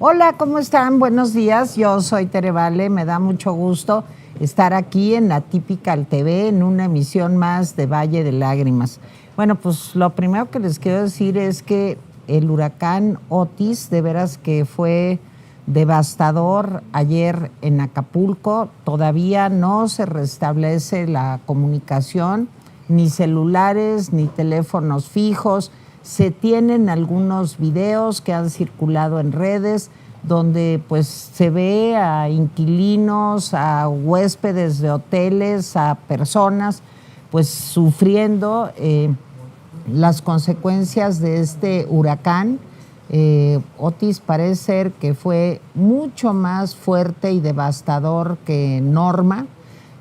Hola, ¿cómo están? Buenos días, yo soy Tere Vale, me da mucho gusto estar aquí en Atypical TV en una emisión más de Valle de Lágrimas. Bueno, pues lo primero que les quiero decir es que el huracán Otis, de veras que fue devastador ayer en Acapulco, todavía no se restablece la comunicación, ni celulares, ni teléfonos fijos. Se tienen algunos videos que han circulado en redes donde pues se ve a inquilinos, a huéspedes de hoteles, a personas pues sufriendo las consecuencias de este huracán. Otis parece ser que fue mucho más fuerte y devastador que Norma.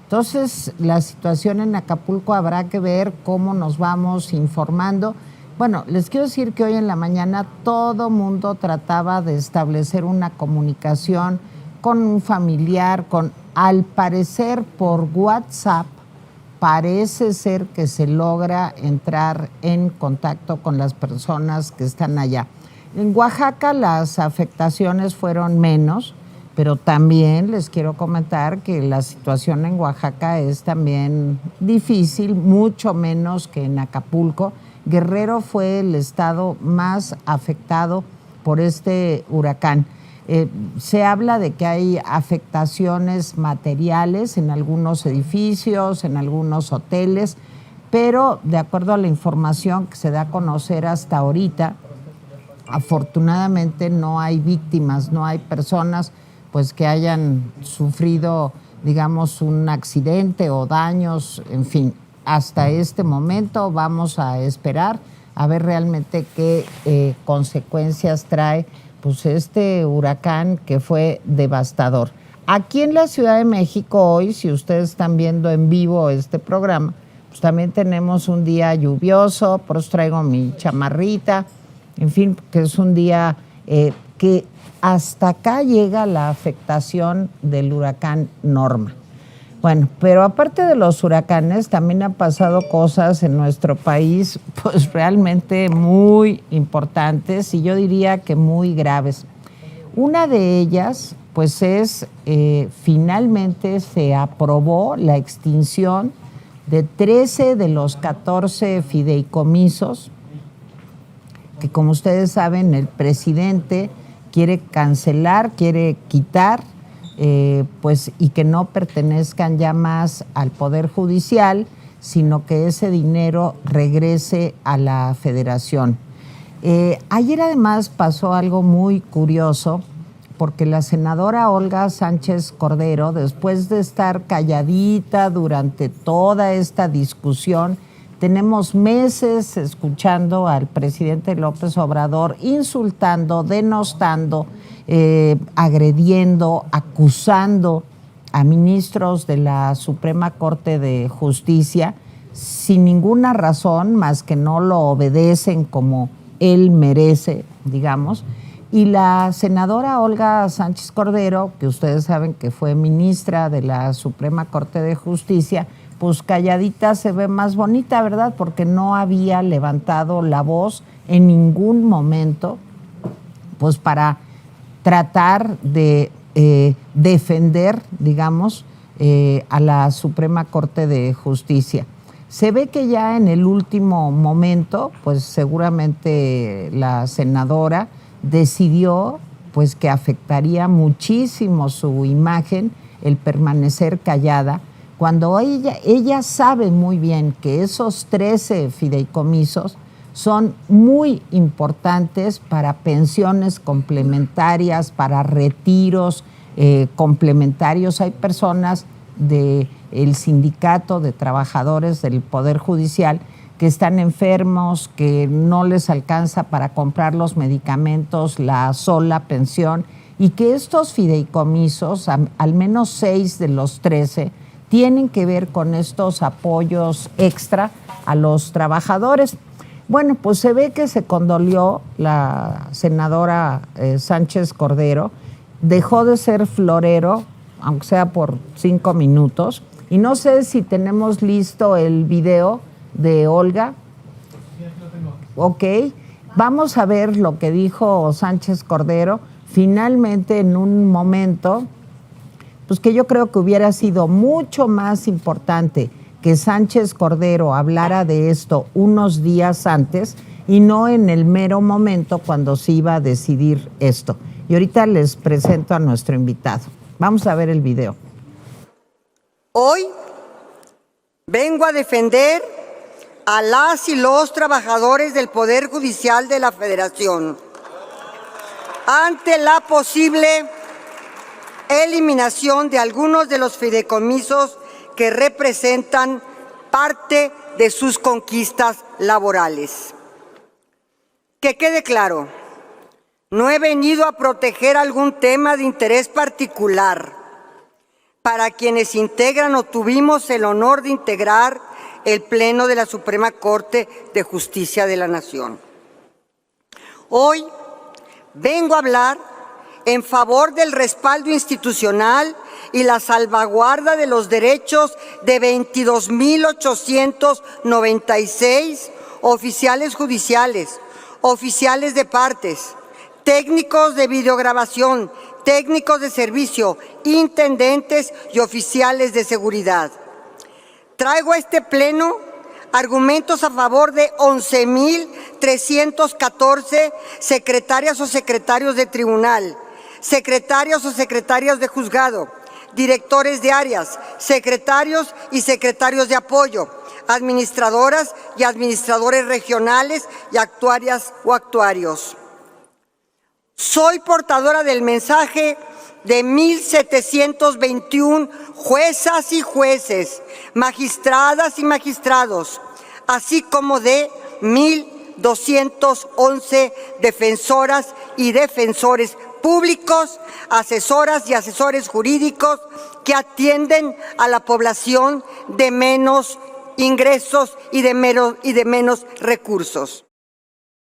Entonces, la situación en Acapulco habrá que ver cómo nos vamos informando. Bueno, les quiero decir que hoy en la mañana todo mundo trataba de establecer una comunicación con un familiar, al parecer por WhatsApp, parece ser que se logra entrar en contacto con las personas que están allá. En Oaxaca las afectaciones fueron menos, pero también les quiero comentar que la situación en Oaxaca es también difícil, mucho menos que en Acapulco. Guerrero fue el estado más afectado por este huracán. Se habla de que hay afectaciones materiales en algunos edificios, en algunos hoteles, pero de acuerdo a la información que se da a conocer hasta ahorita, afortunadamente no hay víctimas, no hay personas pues que hayan sufrido, digamos, un accidente o daños, en fin. Hasta este momento vamos a esperar a ver realmente qué consecuencias trae pues este huracán que fue devastador. Aquí en la Ciudad de México hoy, si ustedes están viendo en vivo este programa, pues también tenemos un día lluvioso, por eso traigo mi chamarrita, en fin, que es un día que hasta acá llega la afectación del huracán Norma. Bueno, pero aparte de los huracanes, también han pasado cosas en nuestro país, pues realmente muy importantes y yo diría que muy graves. Una de ellas, pues es, finalmente se aprobó la extinción de 13 de los 14 fideicomisos, que como ustedes saben, el presidente quiere cancelar, quiere quitar, pues, y que no pertenezcan ya más al Poder Judicial, sino que ese dinero regrese a la Federación. Ayer además pasó algo muy curioso, porque la senadora Olga Sánchez Cordero, después de estar calladita durante toda esta discusión, tenemos meses escuchando al presidente López Obrador insultando, denostando, agrediendo, acusando a ministros de la Suprema Corte de Justicia sin ninguna razón más que no lo obedecen como él merece, digamos. Y la senadora Olga Sánchez Cordero, que ustedes saben que fue ministra de la Suprema Corte de Justicia, pues calladita se ve más bonita, ¿verdad? Porque no había levantado la voz en ningún momento, pues para tratar de defender, digamos, a la Suprema Corte de Justicia. Se ve que ya en el último momento, pues seguramente la senadora decidió pues que afectaría muchísimo su imagen el permanecer callada, cuando ella sabe muy bien que esos 13 fideicomisos son muy importantes para pensiones complementarias, para retiros complementarios. Hay personas del sindicato de trabajadores del Poder Judicial que están enfermos, que no les alcanza para comprar los medicamentos, la sola pensión, y que estos fideicomisos, al menos 6 de los 13, tienen que ver con estos apoyos extra a los trabajadores. Bueno, pues se ve que se condolió la senadora Sánchez Cordero, dejó de ser florero, aunque sea por 5 minutos, y no sé si tenemos listo el video de Olga. Ok, vamos a ver lo que dijo Sánchez Cordero. finalmente en un momento, pues que yo creo que hubiera sido mucho más importante que Sánchez Cordero hablara de esto unos días antes y no en el mero momento cuando se iba a decidir esto. Y ahorita les presento a nuestro invitado. Vamos a ver el video. Hoy vengo a defender a las y los trabajadores del Poder Judicial de la Federación ante la posible eliminación de algunos de los fideicomisos que representan parte de sus conquistas laborales. Que quede claro, no he venido a proteger algún tema de interés particular para quienes integran o tuvimos el honor de integrar el Pleno de la Suprema Corte de Justicia de la Nación. Hoy vengo a hablar en favor del respaldo institucional y la salvaguarda de los derechos de 22.896 oficiales judiciales, oficiales de partes, técnicos de videograbación, técnicos de servicio, intendentes y oficiales de seguridad. Traigo a este pleno argumentos a favor de 11.314 secretarias o secretarios de tribunal, secretarios o secretarias de juzgado, directores de áreas, secretarios y secretarios de apoyo, administradoras y administradores regionales y actuarias o actuarios. Soy portadora del mensaje de 1.721 juezas y jueces, magistradas y magistrados, así como de 1.211 defensoras y defensores públicos, asesoras y asesores jurídicos que atienden a la población de menos ingresos y de menos recursos.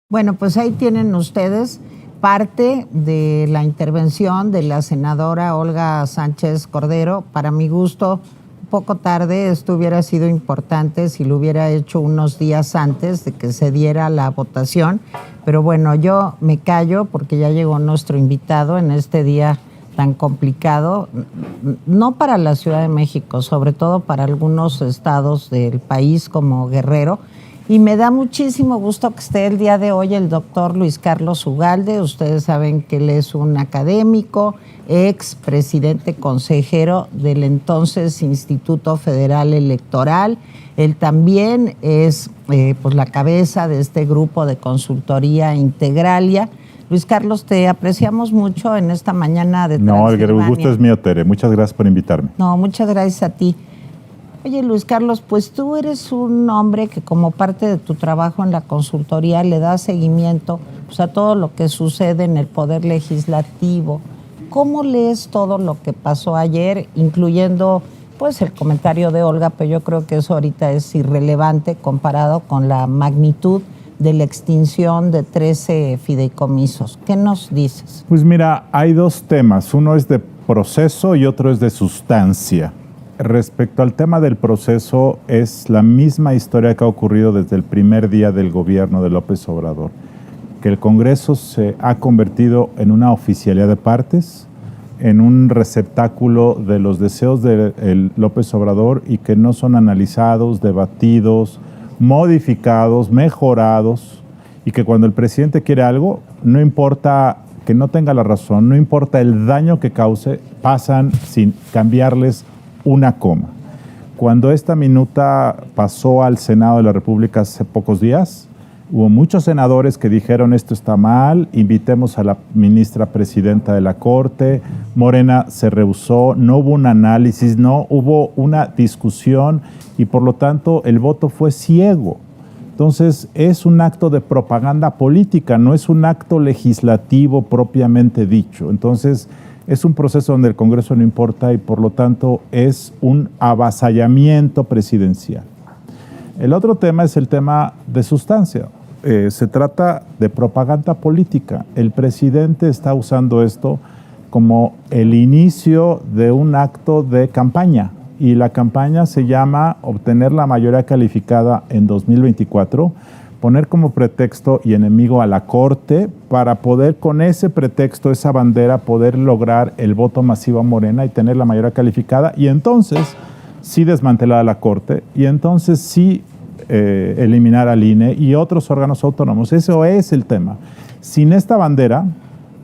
Bueno, pues ahí tienen ustedes parte de la intervención de la senadora Olga Sánchez Cordero. Para mi gusto, un poco tarde, esto hubiera sido importante si lo hubiera hecho unos días antes de que se diera la votación, pero bueno, yo me callo porque ya llegó nuestro invitado en este día tan complicado, no para la Ciudad de México, sobre todo para algunos estados del país como Guerrero. Y me da muchísimo gusto que esté el día de hoy el doctor Luis Carlos Ugalde. Ustedes saben que él es un académico, ex presidente consejero del entonces Instituto Federal Electoral. Él también es pues la cabeza de este grupo de consultoría Integralia. Luis Carlos, te apreciamos mucho en esta mañana de Transilvania. No, el gusto es mío, Tere. Muchas gracias por invitarme. No, muchas gracias a ti. Oye, Luis Carlos, pues tú eres un hombre que como parte de tu trabajo en la consultoría le da seguimiento pues, a todo lo que sucede en el Poder Legislativo. ¿Cómo lees todo lo que pasó ayer, incluyendo pues el comentario de Olga, pero yo creo que eso ahorita es irrelevante comparado con la magnitud de la extinción de 13 fideicomisos? ¿Qué nos dices? Pues mira, hay dos temas. Uno es de proceso y otro es de sustancia. Respecto al tema del proceso, es la misma historia que ha ocurrido desde el primer día del gobierno de López Obrador, que el Congreso se ha convertido en una oficialía de partes, en un receptáculo de los deseos de López Obrador y que no son analizados, debatidos, modificados, mejorados, y que cuando el presidente quiere algo, no importa que no tenga la razón, no importa el daño que cause, pasan sin cambiarles una coma. Cuando esta minuta pasó al Senado de la República hace pocos días, hubo muchos senadores que dijeron esto está mal, invitemos a la ministra presidenta de la Corte. Morena se rehusó, no hubo un análisis, no hubo una discusión y por lo tanto el voto fue ciego. Entonces es un acto de propaganda política, no es un acto legislativo propiamente dicho. Entonces es un proceso donde el Congreso no importa y por lo tanto es un avasallamiento presidencial. El otro tema es el tema de sustancia. Se trata de propaganda política. El presidente está usando esto como el inicio de un acto de campaña y la campaña se llama obtener la mayoría calificada en 2024 poner como pretexto y enemigo a la Corte para poder con ese pretexto, esa bandera, poder lograr el voto masivo a Morena y tener la mayoría calificada y entonces sí desmantelar a la Corte y entonces sí eliminar al INE y otros órganos autónomos. Eso es el tema. Sin esta bandera,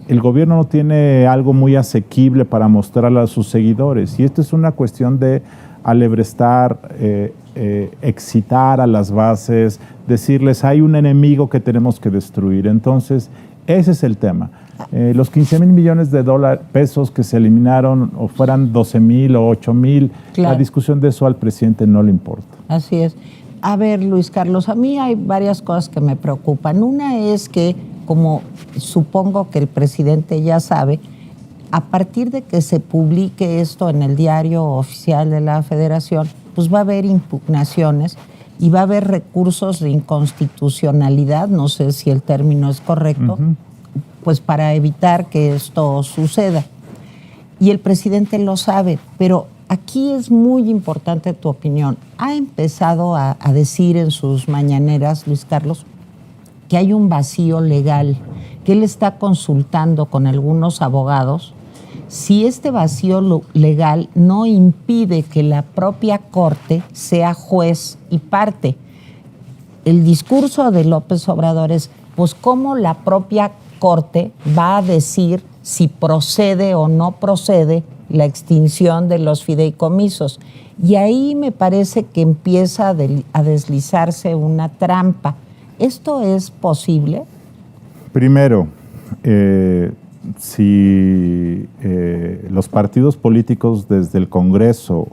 el gobierno no tiene algo muy asequible para mostrarle a sus seguidores y esto es una cuestión de alebrestar, excitar a las bases, decirles hay un enemigo que tenemos que destruir. Entonces, ese es el tema. Los 15,000 millones de pesos que se eliminaron, o fueran 12,000 o 8,000, claro, la discusión de eso al presidente no le importa. Así es. A ver, Luis Carlos, a mí hay varias cosas que me preocupan. Una es que, como supongo que el presidente ya sabe, a partir de que se publique esto en el diario oficial de la Federación, pues va a haber impugnaciones y va a haber recursos de inconstitucionalidad, no sé si el término es correcto, pues para evitar que esto suceda. Y el presidente lo sabe, pero aquí es muy importante tu opinión. Ha empezado a decir en sus mañaneras, Luis Carlos, que hay un vacío legal, que él está consultando con algunos abogados si este vacío legal no impide que la propia Corte sea juez y parte. El discurso de López Obrador es, pues, cómo la propia Corte va a decir si procede o no procede la extinción de los fideicomisos. Y ahí me parece que empieza a deslizarse una trampa. ¿Esto es posible? Primero, si los partidos políticos desde el Congreso,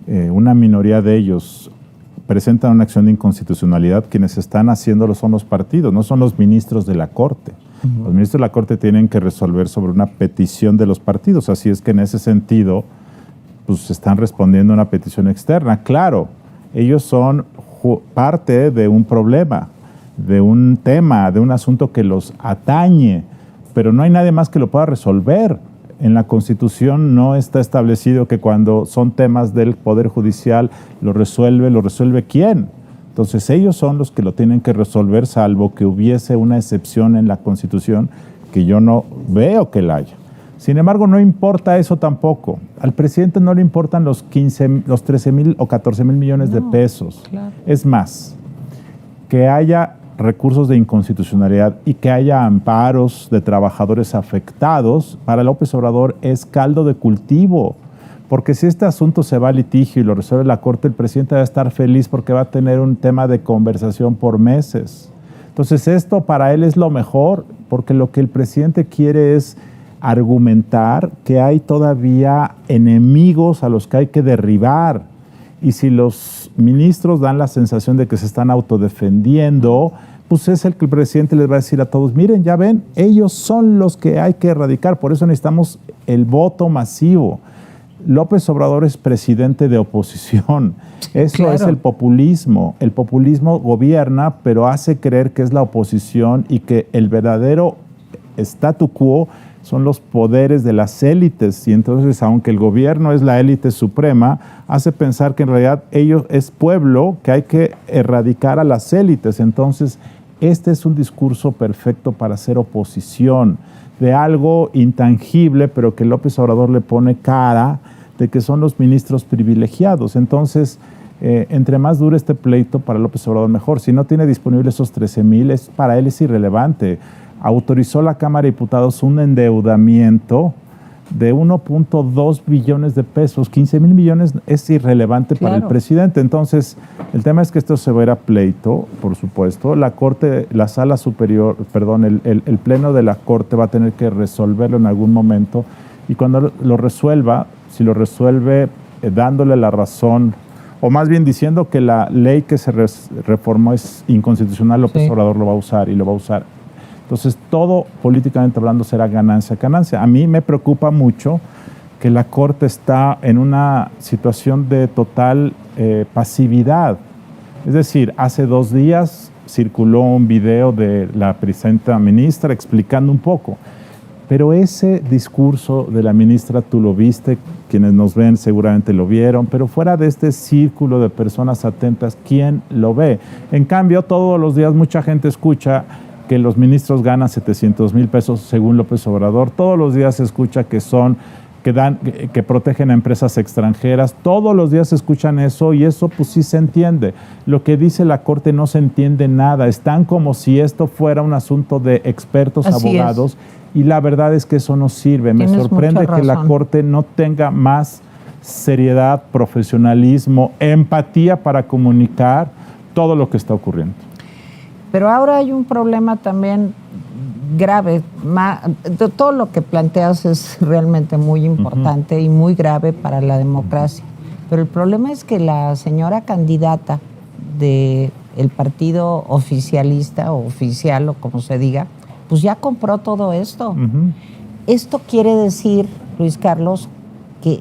una minoría de ellos, presentan una acción de inconstitucionalidad, quienes están haciéndolo son los partidos, no son los ministros de la Corte. Los ministros de la Corte tienen que resolver sobre una petición de los partidos, así es que en ese sentido, pues están respondiendo a una petición externa. Claro, ellos son parte de un problema, de un tema, de un asunto que los atañe, pero no hay nadie más que lo pueda resolver. En la Constitución no está establecido que cuando son temas del Poder Judicial lo resuelve ¿quién? Entonces ellos son los que lo tienen que resolver, salvo que hubiese una excepción en la Constitución, que yo no veo que la haya. Sin embargo, no importa eso tampoco. Al presidente no le importan los 13,000 o 14,000 millones de pesos. Claro. Es más, que haya recursos de inconstitucionalidad y que haya amparos de trabajadores afectados, para López Obrador es caldo de cultivo. Porque si este asunto se va a litigio y lo resuelve la Corte, el presidente va a estar feliz porque va a tener un tema de conversación por meses. Entonces esto para él es lo mejor, porque lo que el presidente quiere es argumentar que hay todavía enemigos a los que hay que derribar. Y si los ministros dan la sensación de que se están autodefendiendo, pues es el que el presidente les va a decir a todos, miren, ya ven, ellos son los que hay que erradicar, por eso necesitamos el voto masivo. López Obrador es presidente de oposición. Eso claro. Es el populismo. El populismo gobierna, pero hace creer que es la oposición y que el verdadero statu quo son los poderes de las élites. Y entonces, aunque el gobierno es la élite suprema, hace pensar que en realidad ellos es pueblo, que hay que erradicar a las élites. Entonces, este es un discurso perfecto para hacer oposición de algo intangible, pero que López Obrador le pone cara de que son los ministros privilegiados. Entonces, entre más dure este pleito para López Obrador, mejor. Si no tiene disponible esos 13,000, para él es irrelevante. Autorizó la Cámara de Diputados un endeudamiento de 1.2 billones de pesos. 15,000 millones es irrelevante claro. Para el presidente. Entonces, el tema es que esto se va a ir a pleito, por supuesto. La Corte, la Sala Superior, perdón, el Pleno de la Corte va a tener que resolverlo en algún momento. Y cuando lo resuelva, si lo resuelve dándole la razón, o más bien diciendo que la ley que se reformó es inconstitucional, López Obrador lo va a usar y lo va a usar. Entonces, todo políticamente hablando será ganancia. A mí me preocupa mucho que la Corte está en una situación de total pasividad. Es decir, hace 2 días circuló un video de la presidenta ministra explicando un poco. Pero ese discurso de la ministra, tú lo viste, quienes nos ven seguramente lo vieron, pero fuera de este círculo de personas atentas, ¿quién lo ve? En cambio, todos los días mucha gente escucha que los ministros ganan 700,000 pesos según López Obrador. Todos los días se escucha que protegen a empresas extranjeras. Todos los días se escuchan eso y eso pues sí se entiende. Lo que dice la Corte no se entiende nada. Están como si esto fuera un asunto de expertos, abogados. Y la verdad es que eso no sirve. Me sorprende que la Corte no tenga más seriedad, profesionalismo, empatía para comunicar todo lo que está ocurriendo. Pero ahora hay un problema también grave. Todo lo que planteas es realmente muy importante y muy grave para la democracia. Pero el problema es que la señora candidata del partido oficialista o oficial o como se diga, pues ya compró todo esto. Esto quiere decir, Luis Carlos, que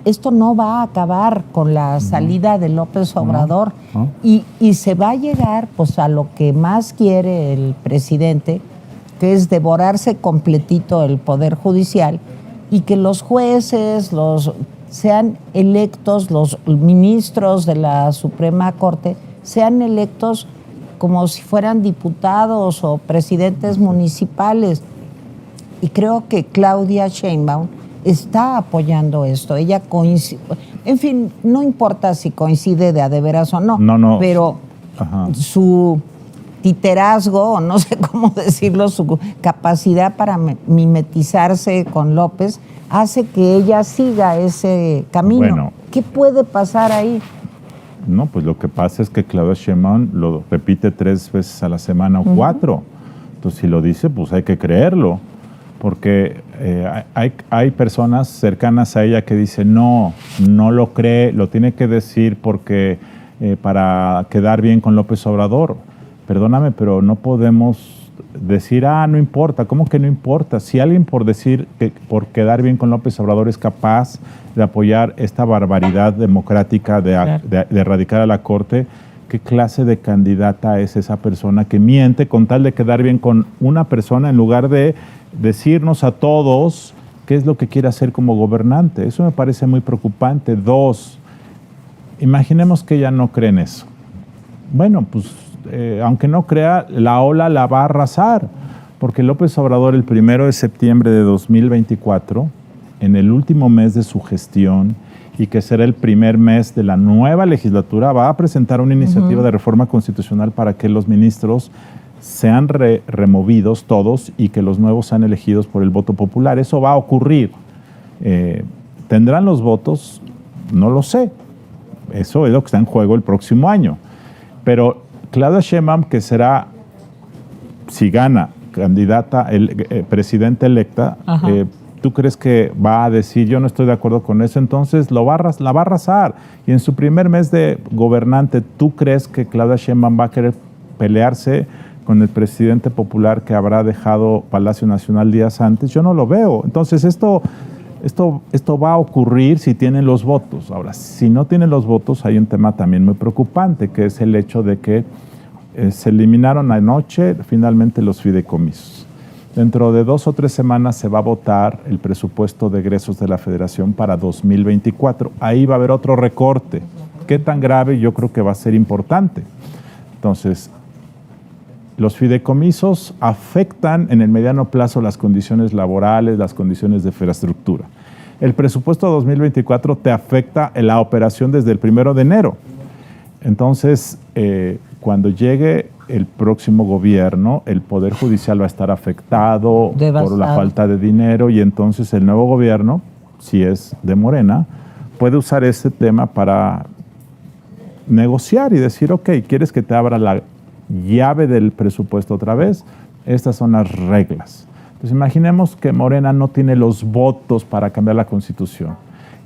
esto no va a acabar con la salida de López Obrador y se va a llegar pues a lo que más quiere el presidente, que es devorarse completito el Poder Judicial y que los jueces sean electos, los ministros de la Suprema Corte sean electos como si fueran diputados o presidentes municipales. Y creo que Claudia Sheinbaum está apoyando esto. Ella coincide, en fin, no importa si coincide de a de veras o no, pero su titerazgo, o no sé cómo decirlo, su capacidad para mimetizarse con López, hace que ella siga ese camino. Bueno, ¿qué puede pasar ahí? No, pues lo que pasa es que Claudia Sheinbaum lo repite 3 veces a la semana o 4. Entonces, si lo dice, pues hay que creerlo. Porque hay personas cercanas a ella que dicen, no lo cree, lo tiene que decir porque para quedar bien con López Obrador. Perdóname, pero no podemos decir, no importa. ¿Cómo que no importa? Si alguien por decir que por quedar bien con López Obrador es capaz de apoyar esta barbaridad democrática de erradicar a la Corte, ¿qué clase de candidata es esa persona que miente con tal de quedar bien con una persona en lugar de decirnos a todos qué es lo que quiere hacer como gobernante? Eso me parece muy preocupante. 2, imaginemos que ella no cree en eso. Bueno, pues aunque no crea, la ola la va a arrasar, porque López Obrador el 1 de septiembre de 2024, en el último mes de su gestión, y que será el primer mes de la nueva legislatura, va a presentar una iniciativa de reforma constitucional para que los ministros sean removidos todos y que los nuevos sean elegidos por el voto popular. Eso va a ocurrir. ¿Tendrán los votos? No lo sé. Eso es lo que está en juego el próximo año. Pero Claudia Sheinbaum, que será, si gana, candidata, presidenta electa, ¿tú crees que va a decir, yo no estoy de acuerdo con eso? Entonces la va a arrasar. Y en su primer mes de gobernante, ¿tú crees que Claudia Sheinbaum va a querer pelearse con el presidente popular que habrá dejado Palacio Nacional días antes? Yo no lo veo. Entonces esto va a ocurrir si tienen los votos. Ahora, si no tienen los votos, hay un tema también muy preocupante, que es el hecho de que se eliminaron anoche finalmente los fideicomisos. Dentro de 2 o 3 semanas se va a votar el presupuesto de egresos de la Federación para 2024. Ahí va a haber otro recorte. ¿Qué tan grave? Yo creo que va a ser importante. Entonces, los fideicomisos afectan en el mediano plazo las condiciones laborales, las condiciones de infraestructura. El presupuesto 2024 te afecta en la operación desde el 1 de enero. Entonces, cuando llegue el próximo gobierno, el Poder Judicial va a estar afectado por la falta de dinero y entonces el nuevo gobierno, si es de Morena, puede usar ese tema para negociar y decir, ok, ¿quieres que te abra la llave del presupuesto otra vez? Estas son las reglas. Entonces imaginemos que Morena no tiene los votos para cambiar la Constitución,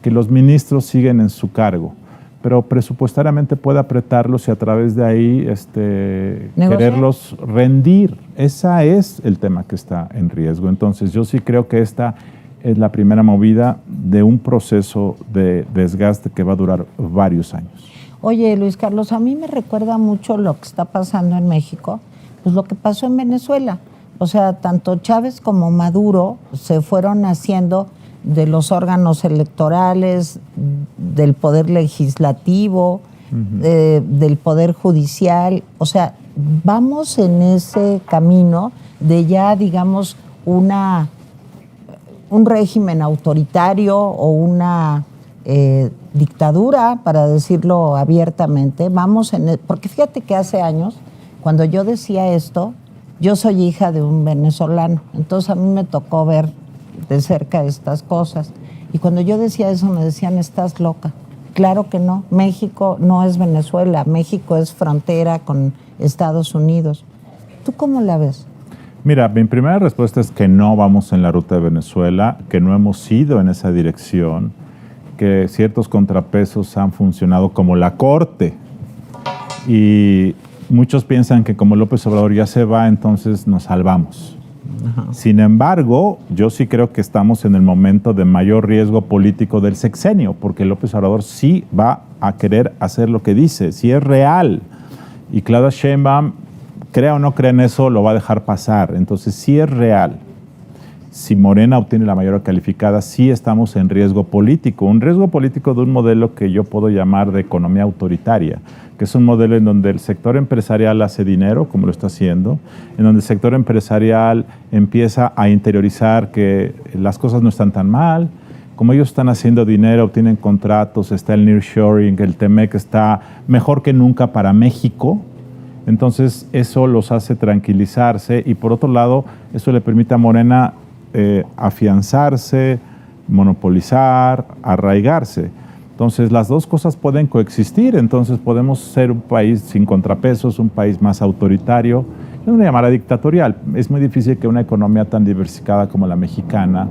que los ministros siguen en su cargo, pero presupuestariamente puede apretarlos y a través de ahí quererlos rendir. Ese es el tema que está en riesgo. Entonces yo sí creo que esta es la primera movida de un proceso de desgaste que va a durar varios años. Oye, Luis Carlos, a mí me recuerda mucho lo que está pasando en México, pues lo que pasó en Venezuela, O sea, tanto Chávez como Maduro se fueron haciendo de los órganos electorales, del poder legislativo, del poder judicial. O sea, vamos en ese camino de ya, digamos, un régimen autoritario o una dictadura, para decirlo abiertamente. Porque fíjate que hace años, cuando yo decía esto, yo soy hija de un venezolano, entonces a mí me tocó ver de cerca estas cosas. Y cuando yo decía eso me decían, estás loca. Claro que no, México no es Venezuela, México es frontera con Estados Unidos. ¿Tú cómo la ves? Mira, mi primera respuesta es que no vamos en la ruta de Venezuela, que no hemos ido en esa dirección, que ciertos contrapesos han funcionado como la Corte. Y muchos piensan que como López Obrador ya se va, entonces nos salvamos. Ajá. Sin embargo, yo sí creo que estamos en el momento de mayor riesgo político del sexenio, porque López Obrador sí va a querer hacer lo que dice, sí es real. Y Claudia Sheinbaum, crea o no crea en eso, lo va a dejar pasar. Entonces sí es real. Si Morena obtiene la mayoría calificada, sí estamos en riesgo político. Un riesgo político de un modelo que yo puedo llamar de economía autoritaria, que es un modelo en donde el sector empresarial hace dinero, como lo está haciendo, en donde el sector empresarial empieza a interiorizar que las cosas no están tan mal, como ellos están haciendo dinero, obtienen contratos, está el nearshoring, el TEMEC está mejor que nunca para México. Entonces eso los hace tranquilizarse y por otro lado eso le permite a Morena afianzarse, monopolizar, arraigarse. Entonces las dos cosas pueden coexistir, entonces podemos ser un país sin contrapesos, un país más autoritario, yo no le llamaría dictatorial. Es muy difícil que una economía tan diversificada como la mexicana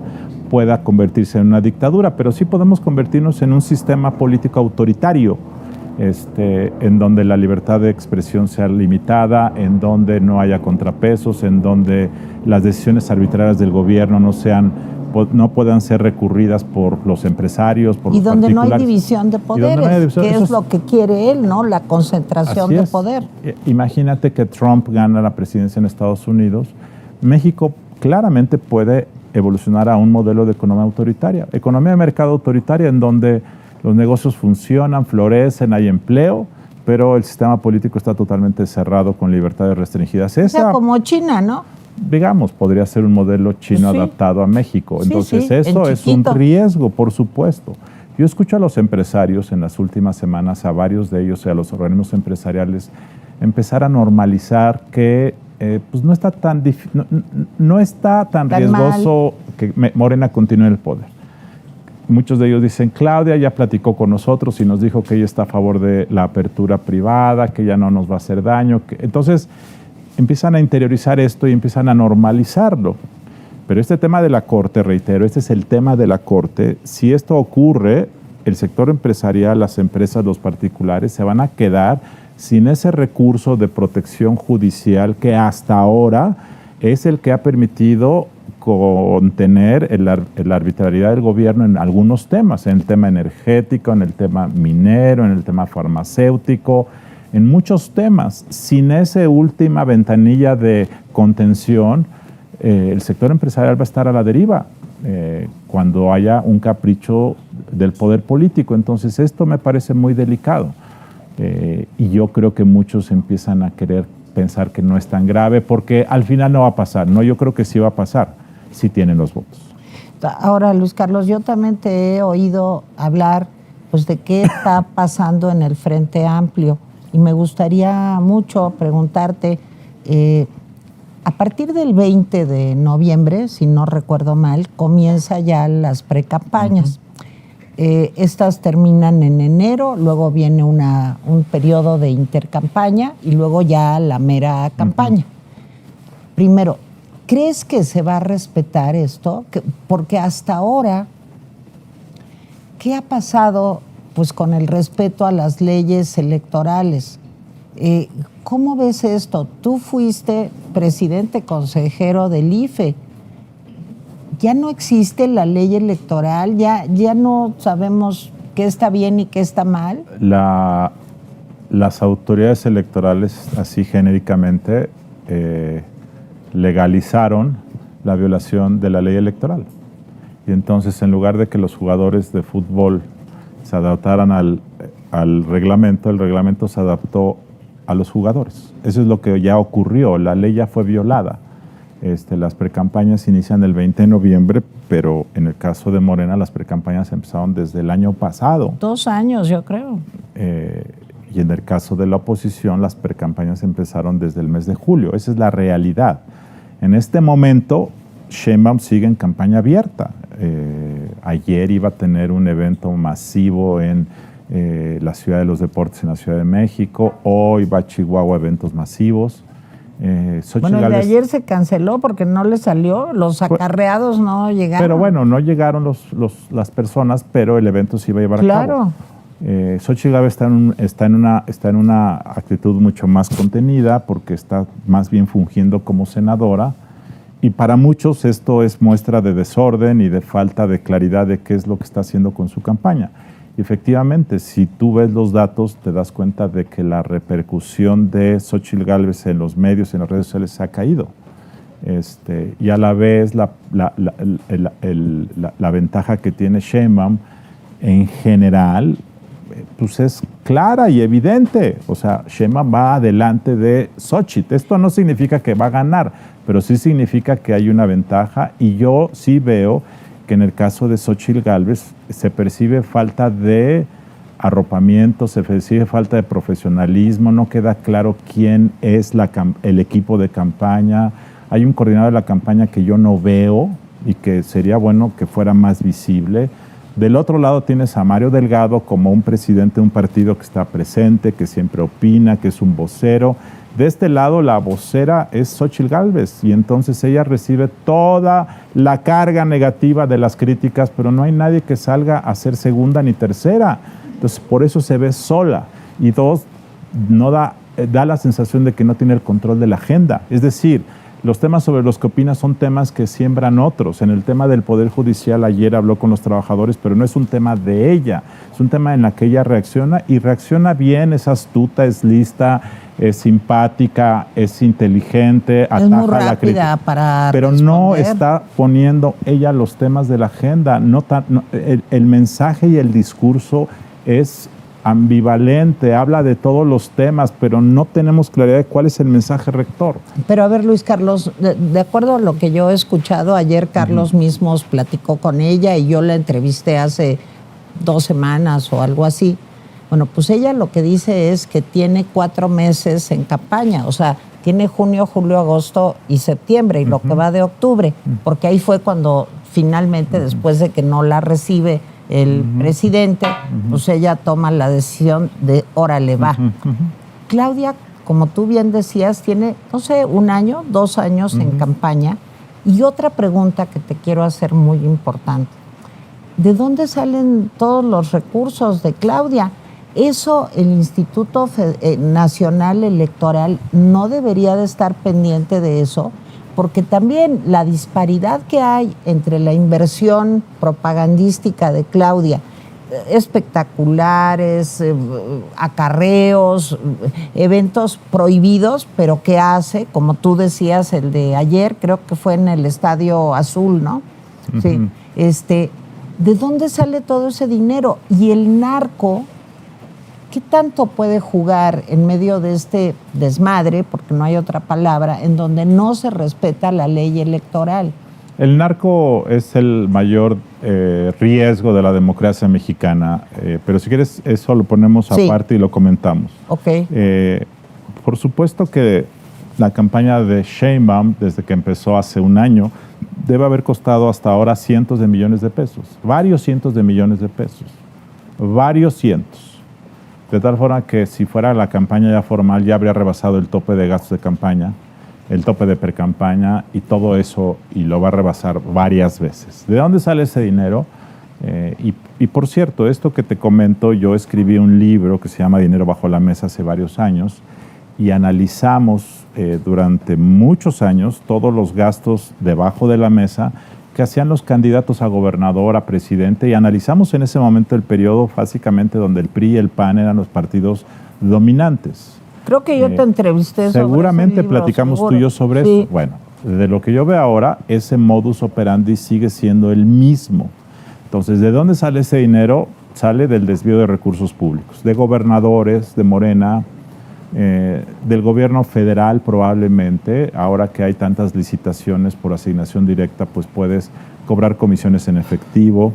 pueda convertirse en una dictadura, pero sí podemos convertirnos en un sistema político autoritario, en donde la libertad de expresión sea limitada, en donde no haya contrapesos, en donde las decisiones arbitrarias del gobierno no puedan ser recurridas por los empresarios, por los particulares. Y donde no hay división de poderes, que es lo que quiere él, ¿no? La concentración de poder. Imagínate que Trump gana la presidencia en Estados Unidos. México claramente puede evolucionar a un modelo de economía autoritaria, economía de mercado autoritaria, en donde los negocios funcionan, florecen, hay empleo, pero el sistema político está totalmente cerrado con libertades restringidas. O sea, como China, ¿no? Digamos, podría ser un modelo chino adaptado a México. Entonces, eso es un riesgo, por supuesto. Yo escucho a los empresarios en las últimas semanas, a varios de ellos y a los organismos empresariales, empezar a normalizar que pues no está tan riesgoso que Morena continúe en el poder. Muchos de ellos dicen, Claudia ya platicó con nosotros y nos dijo que ella está a favor de la apertura privada, que ya no nos va a hacer daño. Entonces, empiezan a interiorizar esto y empiezan a normalizarlo. Pero este tema de la Corte, reitero, este es el tema de la Corte. Si esto ocurre, el sector empresarial, las empresas, los particulares, se van a quedar sin ese recurso de protección judicial que hasta ahora es el que ha permitido contener la arbitrariedad del gobierno en algunos temas, en el tema energético, en el tema minero, en el tema farmacéutico, en muchos temas. Sin esa última ventanilla de contención, el sector empresarial va a estar a la deriva cuando haya un capricho del poder político. Entonces esto me parece muy delicado y yo creo que muchos empiezan a querer pensar que no es tan grave porque al final no va a pasar. No, yo creo que sí va a pasar si tienen los votos. Ahora, Luis Carlos, yo también te he oído hablar pues, de qué está pasando en el Frente Amplio y me gustaría mucho preguntarte, a partir del 20 de noviembre, si no recuerdo mal, comienza ya las precampañas. Estas terminan en enero, luego viene un periodo de intercampaña y luego ya la mera campaña. Primero, ¿crees que se va a respetar esto? Porque hasta ahora, ¿qué ha pasado pues, con el respeto a las leyes electorales? ¿Cómo ves esto? Tú fuiste presidente consejero del IFE. Ya no existe la ley electoral, ya no sabemos qué está bien y qué está mal. Las autoridades electorales, así genéricamente, legalizaron la violación de la ley electoral. Y entonces, en lugar de que los jugadores de fútbol se adaptaran al reglamento, el reglamento se adaptó a los jugadores. Eso es lo que ya ocurrió, la ley ya fue violada. Las precampañas inician el 20 de noviembre, pero en el caso de Morena las precampañas empezaron desde el año pasado. 2 años, yo creo. Y en el caso de la oposición las precampañas empezaron desde el mes de julio. Esa es la realidad. En este momento, Sheinbaum sigue en campaña abierta. Ayer iba a tener un evento masivo en la Ciudad de los Deportes en la Ciudad de México. Hoy va a Chihuahua a eventos masivos. Bueno, el de ayer se canceló porque no le salió. Los acarreados no llegaron. Pero bueno, no llegaron las personas, pero el evento se iba a llevar a cabo. Xochitl Gálvez está en una actitud mucho más contenida porque está más bien fungiendo como senadora. Y para muchos esto es muestra de desorden y de falta de claridad de qué es lo que está haciendo con su campaña. Y efectivamente, si tú ves los datos, te das cuenta de que la repercusión de Xochitl Gálvez en los medios, en las redes sociales, se ha caído. Y a la vez la ventaja que tiene Sheinbaum en general, pues es clara y evidente. O sea, Sheinbaum va adelante de Xochitl. Esto no significa que va a ganar, pero sí significa que hay una ventaja, y yo sí veo que en el caso de Xochitl Gálvez se percibe falta de arropamiento, se percibe falta de profesionalismo, no queda claro quién es el equipo de campaña. Hay un coordinador de la campaña que yo no veo y que sería bueno que fuera más visible. Del otro lado tienes a Mario Delgado como un presidente de un partido que está presente, que siempre opina, que es un vocero. De este lado la vocera es Xochitl Gálvez, y entonces ella recibe toda la carga negativa de las críticas, pero no hay nadie que salga a ser segunda ni tercera. Entonces por eso se ve sola. Y dos, no da la sensación de que no tiene el control de la agenda. Es decir, los temas sobre los que opina son temas que siembran otros. En el tema del Poder Judicial ayer habló con los trabajadores, pero no es un tema de ella. Es un tema en el que ella reacciona, y reacciona bien, es astuta, es lista, es simpática, es inteligente, ataca es muy rápida para pero responder. No está poniendo ella los temas de la agenda. El mensaje y el discurso es ambivalente, habla de todos los temas, pero no tenemos claridad de cuál es el mensaje rector. Pero a ver, Luis Carlos, de acuerdo a lo que yo he escuchado, ayer Carlos mismos platicó con ella y yo la entrevisté hace 2 semanas o algo así. Bueno, pues ella lo que dice es que tiene 4 meses en campaña, o sea, tiene junio, julio, agosto y septiembre, y lo que va de octubre, porque ahí fue cuando finalmente, después de que no la recibe el presidente, pues ella toma la decisión de órale, va. Claudia, como tú bien decías, tiene, no sé, 1 año, 2 años en campaña. Y otra pregunta que te quiero hacer muy importante. ¿De dónde salen todos los recursos de Claudia? Eso el Instituto Nacional Electoral no debería de estar pendiente de eso, porque también la disparidad que hay entre la inversión propagandística de Claudia, espectaculares, acarreos, eventos prohibidos, pero que hace, como tú decías, el de ayer, creo que fue en el Estadio Azul, ¿no? Sí. ¿De dónde sale todo ese dinero? Y el narco, ¿qué tanto puede jugar en medio de este desmadre, porque no hay otra palabra, en donde no se respeta la ley electoral? El narco es el mayor riesgo de la democracia mexicana, pero si quieres eso lo ponemos aparte y lo comentamos. Okay. Por supuesto que la campaña de Sheinbaum, desde que empezó hace 1 año, debe haber costado hasta ahora cientos de millones de pesos, varios cientos de millones de pesos, varios cientos. De tal forma que si fuera la campaña ya formal, ya habría rebasado el tope de gastos de campaña, el tope de precampaña y todo eso, y lo va a rebasar varias veces. ¿De dónde sale ese dinero? Y por cierto, esto que te comento, yo escribí un libro que se llama Dinero bajo la mesa hace varios años, y analizamos durante muchos años todos los gastos debajo de la mesa que hacían los candidatos a gobernador, a presidente, y analizamos en ese momento el periodo básicamente donde el PRI y el PAN eran los partidos dominantes. Creo que yo te entrevisté sobre seguramente ese libro, platicamos seguro. tú y yo sobre sí. eso. Bueno, De lo que yo veo ahora, ese modus operandi sigue siendo el mismo. Entonces, ¿de dónde sale ese dinero? Sale del desvío de recursos públicos, de gobernadores, de Morena, del gobierno federal probablemente. Ahora que hay tantas licitaciones por asignación directa, pues puedes cobrar comisiones en efectivo.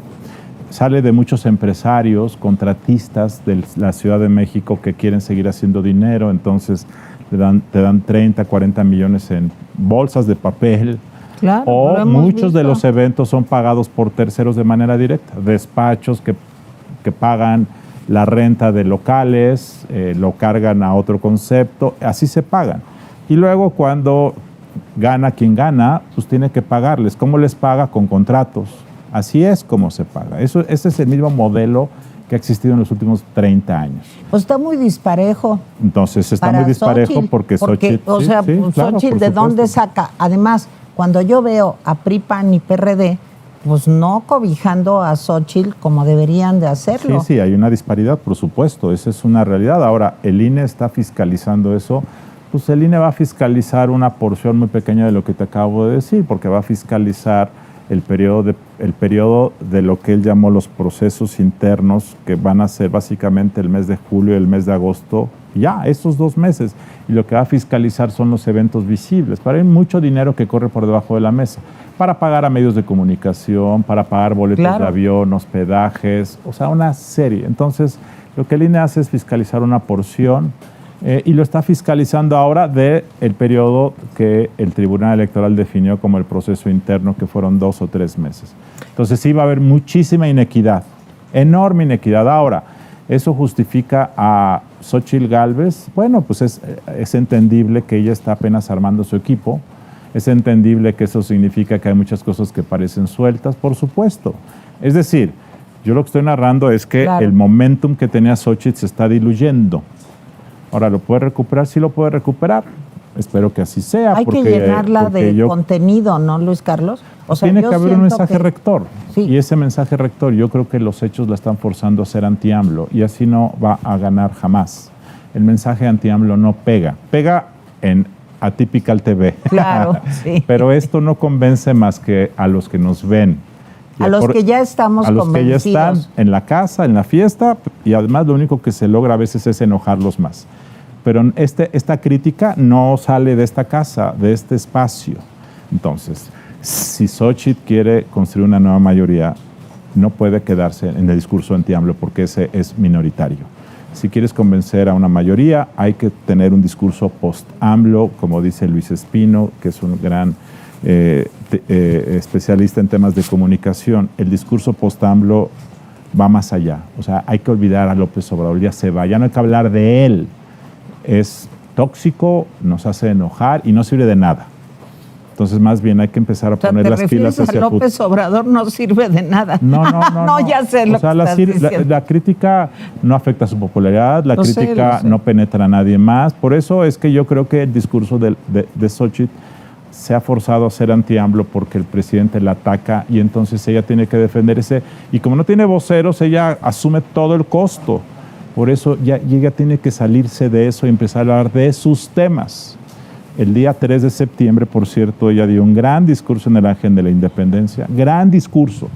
Sale de muchos empresarios, contratistas de la Ciudad de México que quieren seguir haciendo dinero, entonces te dan 30, 40 millones en bolsas de papel. Claro, o muchos de los eventos son pagados por terceros de manera directa, despachos que pagan la renta de locales, lo cargan a otro concepto, así se pagan. Y luego cuando gana quien gana, pues tiene que pagarles. ¿Cómo les paga? Con contratos. Así es como se paga. Ese es el mismo modelo que ha existido en los últimos 30 años. Pues está muy disparejo. Entonces está muy disparejo Xóchitl, porque Xóchitl... O sea, sí, claro, Xóchitl, ¿de dónde saca? Además, cuando yo veo a PRI, PAN y PRD, pues no cobijando a Xóchitl como deberían de hacerlo. Sí, hay una disparidad, por supuesto. Esa es una realidad. Ahora, el INE está fiscalizando eso. Pues el INE va a fiscalizar una porción muy pequeña de lo que te acabo de decir, porque va a fiscalizar el periodo de lo que él llamó los procesos internos, que van a ser básicamente el mes de julio y el mes de agosto, ya, estos 2 meses. Y lo que va a fiscalizar son los eventos visibles. Pero hay mucho dinero que corre por debajo de la mesa, para pagar a medios de comunicación, para pagar boletos de avión, hospedajes, o sea, una serie. Entonces, lo que el INE hace es fiscalizar una porción, y lo está fiscalizando ahora del periodo que el Tribunal Electoral definió como el proceso interno, que fueron 2 o 3 meses. Entonces sí va a haber muchísima inequidad, enorme inequidad. Ahora, ¿eso justifica a Xóchitl Gálvez? Bueno, pues es entendible que ella está apenas armando su equipo, es entendible que eso significa que hay muchas cosas que parecen sueltas, por supuesto. Es decir, yo lo que estoy narrando es que el momentum que tenía Xóchitl se está diluyendo. Ahora, ¿lo puede recuperar? Sí lo puede recuperar. Espero que así sea. Hay que llenarla de contenido, ¿no, Luis Carlos? O sea, tiene que haber un mensaje rector. Sí. Y ese mensaje rector, yo creo que los hechos la están forzando a ser anti-AMLO. Y así no va a ganar jamás. El mensaje anti-AMLO no pega. Pega en Atypical TV. Claro, sí. Pero esto no convence más que a los que nos ven. A los que ya estamos convencidos. A los que ya están en la casa, en la fiesta, y además lo único que se logra a veces es enojarlos más. Pero esta crítica no sale de esta casa, de este espacio. Entonces, si Xóchitl quiere construir una nueva mayoría, no puede quedarse en el discurso anti-AMLO porque ese es minoritario. Si quieres convencer a una mayoría, hay que tener un discurso post-AMLO, como dice Luis Espino, que es un gran especialista en temas de comunicación. El discurso post-AMLO va más allá. O sea, hay que olvidar a López Obrador, ya se va, ya no hay que hablar de él. Es tóxico, nos hace enojar y no sirve de nada. Entonces, más bien hay que empezar a poner las pilas hacia futuro. López Obrador no sirve de nada. No, ya sé lo que estás diciendo. La crítica no afecta a su popularidad, la crítica no penetra a nadie más. Por eso es que yo creo que el discurso de Xóchitl se ha forzado a ser anti-AMLO porque el presidente la ataca y entonces ella tiene que defenderse. Y como no tiene voceros, ella asume todo el costo. Por eso ella tiene que salirse de eso y empezar a hablar de sus temas. El día 3 de septiembre, por cierto, ella dio un gran discurso en el Ángel de la Independencia, gran discurso,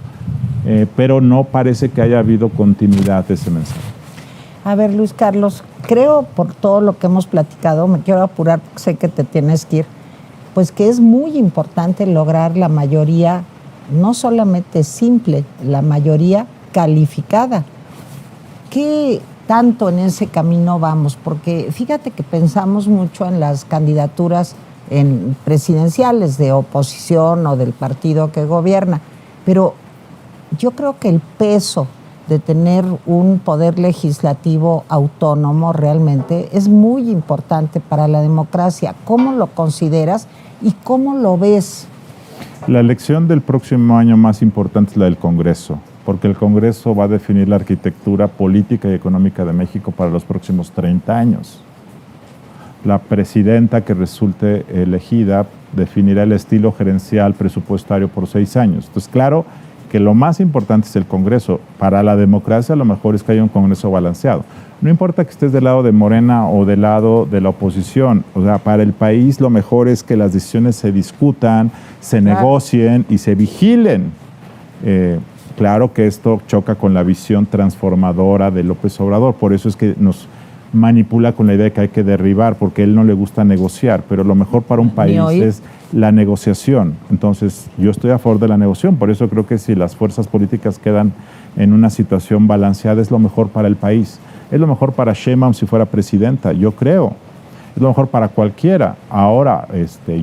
pero no parece que haya habido continuidad de ese mensaje. A ver, Luis Carlos, creo por todo lo que hemos platicado, me quiero apurar porque sé que te tienes que ir, pues que es muy importante lograr la mayoría, no solamente simple, la mayoría calificada. ¿Qué tanto en ese camino vamos? Porque fíjate que pensamos mucho en las candidaturas presidenciales de oposición o del partido que gobierna, pero yo creo que el peso de tener un poder legislativo autónomo realmente es muy importante para la democracia. ¿Cómo lo consideras y cómo lo ves? La elección del próximo año más importante es la del Congreso, porque el Congreso va a definir la arquitectura política y económica de México para los próximos 30 años. La presidenta que resulte elegida definirá el estilo gerencial presupuestario por 6 años. Entonces, claro que lo más importante es el Congreso. Para la democracia lo mejor es que haya un Congreso balanceado. No importa que estés del lado de Morena o del lado de la oposición, o sea, para el país lo mejor es que las decisiones se discutan, se negocien y se vigilen. Claro que esto choca con la visión transformadora de López Obrador, por eso es que nos manipula con la idea de que hay que derribar, porque a él no le gusta negociar, pero lo mejor para un país es la negociación. Entonces, yo estoy a favor de la negociación, por eso creo que si las fuerzas políticas quedan en una situación balanceada, es lo mejor para el país. Es lo mejor para Sheinbaum si fuera presidenta, yo creo. Es lo mejor para cualquiera. Ahora,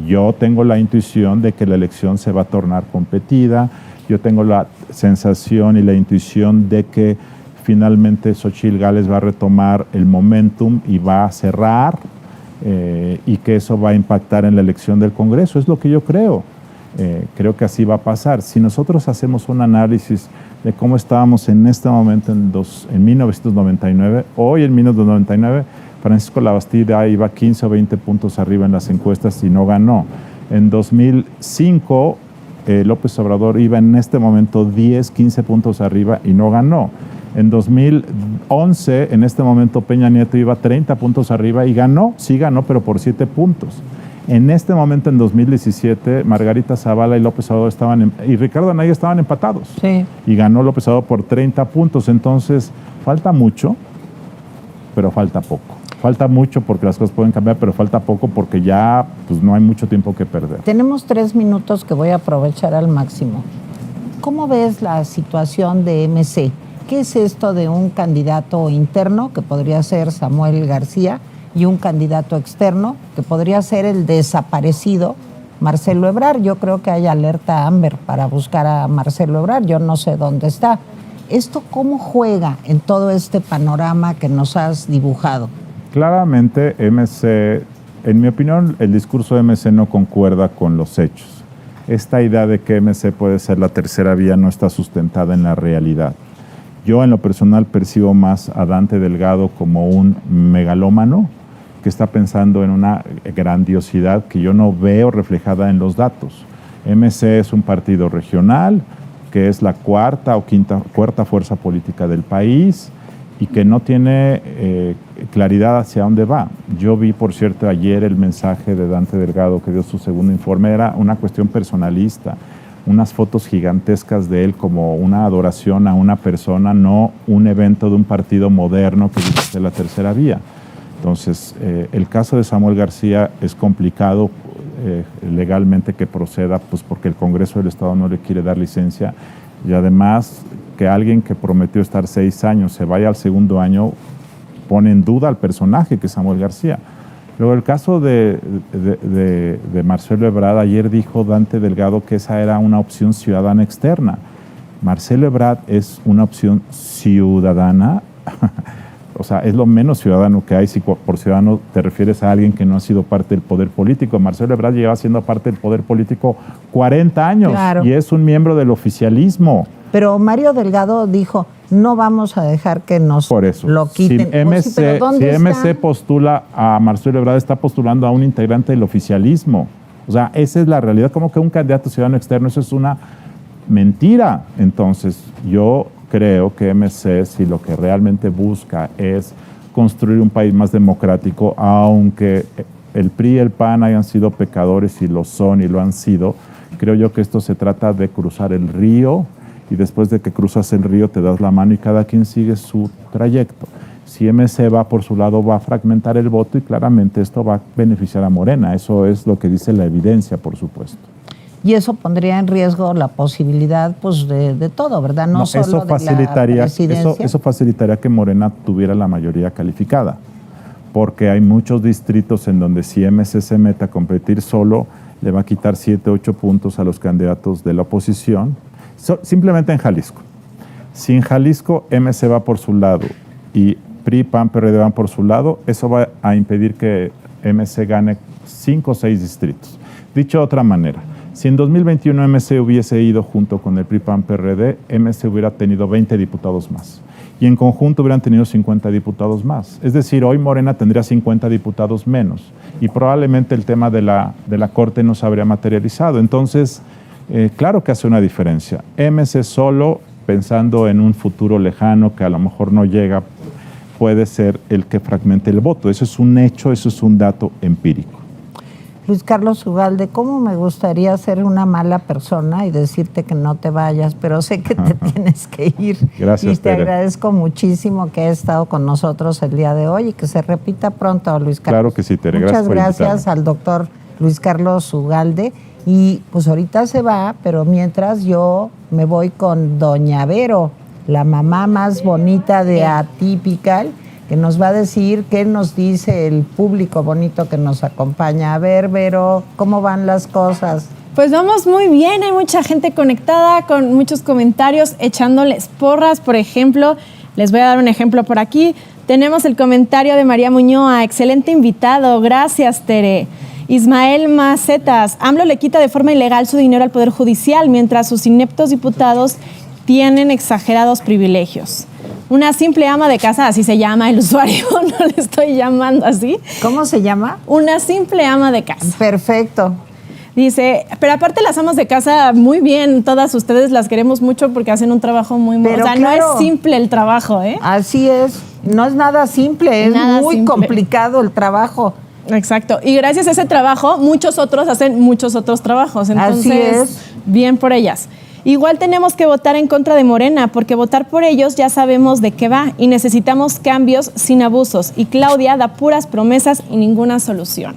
yo tengo la intuición de que la elección se va a tornar competida. Yo tengo la sensación y la intuición de que finalmente Xochitl Gálvez va a retomar el momentum y va a cerrar y que eso va a impactar en la elección del Congreso. Es lo que yo creo. Creo que así va a pasar. Si nosotros hacemos un análisis de cómo estábamos en este momento en 1999, hoy en 1999, Francisco Labastida iba 15 o 20 puntos arriba en las encuestas y no ganó. En 2005, López Obrador iba en este momento 10, 15 puntos arriba y no ganó. En 2011, en este momento, Peña Nieto iba 30 puntos arriba y ganó, sí ganó, pero por 7 puntos. En este momento, en 2017, Margarita Zavala y López Obrador y Ricardo Anaya estaban empatados. Sí. Y ganó López Obrador por 30 puntos. Entonces, falta mucho, pero falta poco. Falta mucho porque las cosas pueden cambiar, pero falta poco porque ya pues, no hay mucho tiempo que perder. Tenemos 3 minutos que voy a aprovechar al máximo. ¿Cómo ves la situación de MC? ¿Qué es esto de un candidato interno, que podría ser Samuel García, y un candidato externo, que podría ser el desaparecido Marcelo Ebrard? Yo creo que hay alerta Amber para buscar a Marcelo Ebrard, yo no sé dónde está. ¿Esto cómo juega en todo este panorama que nos has dibujado? Claramente, MC, en mi opinión, el discurso de MC no concuerda con los hechos. Esta idea de que MC puede ser la tercera vía no está sustentada en la realidad. Yo, en lo personal, percibo más a Dante Delgado como un megalómano que está pensando en una grandiosidad que yo no veo reflejada en los datos. MC es un partido regional, que es la cuarta fuerza política del país y que no tiene claridad hacia dónde va. Yo vi, por cierto, ayer el mensaje de Dante Delgado que dio su segundo informe, era una cuestión personalista, unas fotos gigantescas de él como una adoración a una persona, no un evento de un partido moderno que dice la tercera vía. Entonces, el caso de Samuel García es complicado legalmente que proceda, pues porque el Congreso del Estado no le quiere dar licencia y además que alguien que prometió estar 6 años se vaya al segundo año pone en duda al personaje que es Samuel García. Luego el caso de Marcelo Ebrard, ayer dijo Dante Delgado que esa era una opción ciudadana externa. Marcelo Ebrard es una opción ciudadana, o sea, es lo menos ciudadano que hay si por ciudadano te refieres a alguien que no ha sido parte del poder político. Marcelo Ebrard lleva siendo parte del poder político 40 años y es un miembro del oficialismo. Pero Mario Delgado dijo, no vamos a dejar que nos lo quiten. Si MC postula a Marcelo Ebrard, está postulando a un integrante del oficialismo. O sea, esa es la realidad. Como que un candidato ciudadano externo, eso es una mentira. Entonces, yo creo que MC, si lo que realmente busca es construir un país más democrático, aunque el PRI y el PAN hayan sido pecadores y lo son y lo han sido, creo yo que esto se trata de cruzar el río y después de que cruzas el río te das la mano y cada quien sigue su trayecto. Si MC va por su lado, va a fragmentar el voto y claramente esto va a beneficiar a Morena. Eso es lo que dice la evidencia, por supuesto. Y eso pondría en riesgo la posibilidad pues, de todo, ¿verdad? No solo eso facilitaría, de la presidencia. Eso facilitaría que Morena tuviera la mayoría calificada, porque hay muchos distritos en donde si MC se mete a competir solo, le va a quitar 7, 8 puntos a los candidatos de la oposición. Simplemente en Jalisco. Si en Jalisco MC va por su lado y PRI, PAN, PRD van por su lado, eso va a impedir que MC gane 5 o 6 distritos. Dicho de otra manera, si en 2021 MC hubiese ido junto con el PRI, PAN, PRD, MC hubiera tenido 20 diputados más. Y en conjunto hubieran tenido 50 diputados más. Es decir, hoy Morena tendría 50 diputados menos. Y probablemente el tema de la Corte no se habría materializado. Entonces, Claro que hace una diferencia. MC solo, pensando en un futuro lejano que a lo mejor no llega, puede ser el que fragmente el voto. Eso es un hecho, eso es un dato empírico. Luis Carlos Ugalde, ¿cómo me gustaría ser una mala persona y decirte que no te vayas? Pero sé que te tienes que ir. Gracias, y te Tere. agradezco muchísimo que hayas estado con nosotros el día de hoy y que se repita pronto, Luis Carlos. Claro que sí, Tere. Muchas Gracias gracias al doctor Luis Carlos Ugalde. Y pues ahorita se va, pero mientras yo me voy con doña Vero, la mamá más bonita de Atypical, que nos va a decir qué nos dice el público bonito que nos acompaña. A ver, Vero, ¿cómo van las cosas? Pues vamos muy bien, hay mucha gente conectada con muchos comentarios echándoles porras. Por ejemplo, les voy a dar un ejemplo por aquí. Tenemos el comentario de María Muñoa, excelente invitado, gracias Tere. Ismael Macetas, AMLO le quita de forma ilegal su dinero al Poder Judicial, mientras sus ineptos diputados tienen exagerados privilegios. Una simple ama de casa, así se llama el usuario, no le estoy llamando así. ¿Cómo se llama? Una simple ama de casa. Perfecto. Dice, pero aparte las amas de casa, muy bien, todas ustedes las queremos mucho porque hacen un trabajo muy... Pero o sea, claro, no es simple el trabajo, ¿eh? Así es, no es nada simple, es Nada muy simple. complicado el trabajo. Exacto, y gracias a ese trabajo, muchos otros hacen muchos otros trabajos, entonces, Así es. bien por ellas. Igual tenemos que votar en contra de Morena, porque votar por ellos ya sabemos de qué va y necesitamos cambios sin abusos. Y Claudia da puras promesas y ninguna solución.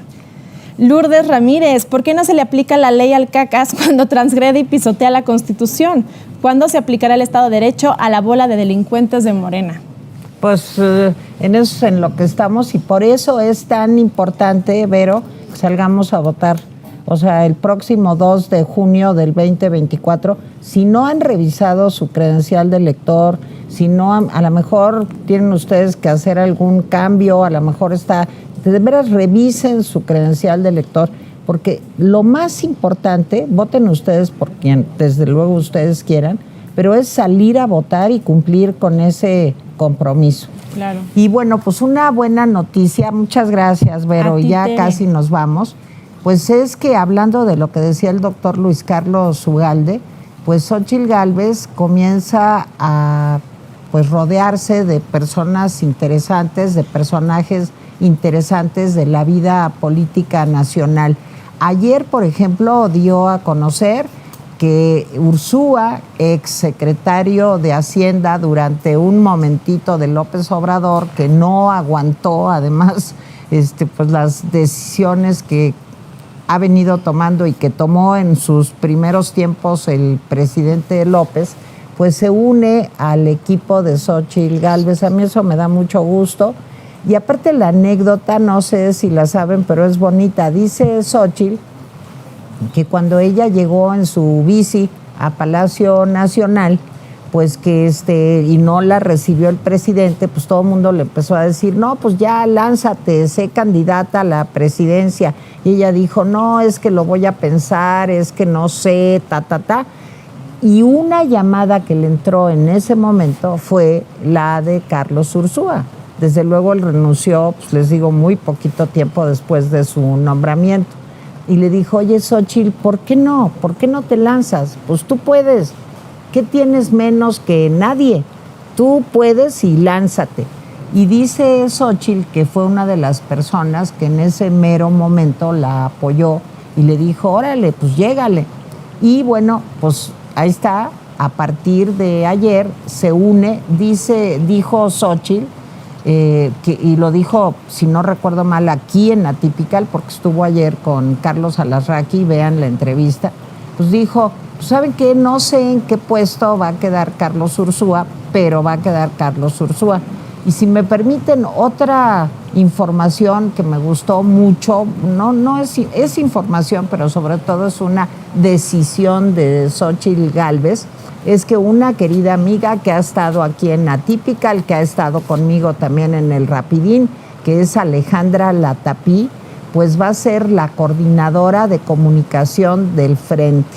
Lourdes Ramírez, ¿por qué no se le aplica la ley al cacas cuando transgrede y pisotea la Constitución? ¿Cuándo se aplicará el Estado de Derecho a la bola de delincuentes de Morena? Pues en eso es en lo que estamos y por eso es tan importante, Vero, que salgamos a votar. O sea, el próximo 2 de junio del 2024, si no han revisado su credencial de elector, si no, a lo mejor tienen ustedes que hacer algún cambio, a lo mejor está, de veras revisen su credencial de elector, porque lo más importante, voten ustedes por quien desde luego ustedes quieran, pero es salir a votar y cumplir con ese compromiso. Claro. Y bueno, pues una buena noticia, muchas gracias, Vero, A ti, y ya Tere. casi nos vamos. Pues es que hablando de lo que decía el doctor Luis Carlos Ugalde, pues Xóchitl Gálvez comienza a pues rodearse de personas interesantes, de personajes interesantes de la vida política nacional. Ayer, por ejemplo, dio a conocer que Ursúa, exsecretario de Hacienda durante un momentito de López Obrador, que no aguantó además pues las decisiones que ha venido tomando y que tomó en sus primeros tiempos el presidente López, pues se une al equipo de Xóchitl Gálvez. A mí eso me da mucho gusto. Y aparte la anécdota, no sé si la saben, pero es bonita. Dice Xóchitl que cuando ella llegó en su bici a Palacio Nacional, pues que y no la recibió el presidente, pues todo el mundo le empezó a decir, no, pues ya lánzate, sé candidata a la presidencia. Y ella dijo, no, es que lo voy a pensar, es que no sé, Y una llamada que le entró en ese momento fue la de Carlos Ursúa. Desde luego él renunció, pues les digo, muy poquito tiempo después de su nombramiento. Y le dijo, oye, Xóchitl, ¿por qué no? ¿Por qué no te lanzas? Pues tú puedes. ¿Qué tienes menos que nadie? Tú puedes y lánzate. Y dice Xóchitl que fue una de las personas que en ese mero momento la apoyó y le dijo, órale, pues llégale. Y bueno, pues ahí está, a partir de ayer se une, dijo Xóchitl, y lo dijo, si no recuerdo mal, aquí en Atypical, porque estuvo ayer con Carlos Alarraqui, vean la entrevista, pues dijo, ¿saben qué? No sé en qué puesto va a quedar Carlos Ursúa, pero va a quedar Carlos Ursúa. Y si me permiten otra información que me gustó mucho, no es información, pero sobre todo es una decisión de Xóchitl Gálvez, es que una querida amiga que ha estado aquí en Atypical, que ha estado conmigo también en el Rapidín, que es Alejandra Latapí, pues va a ser la coordinadora de comunicación del Frente.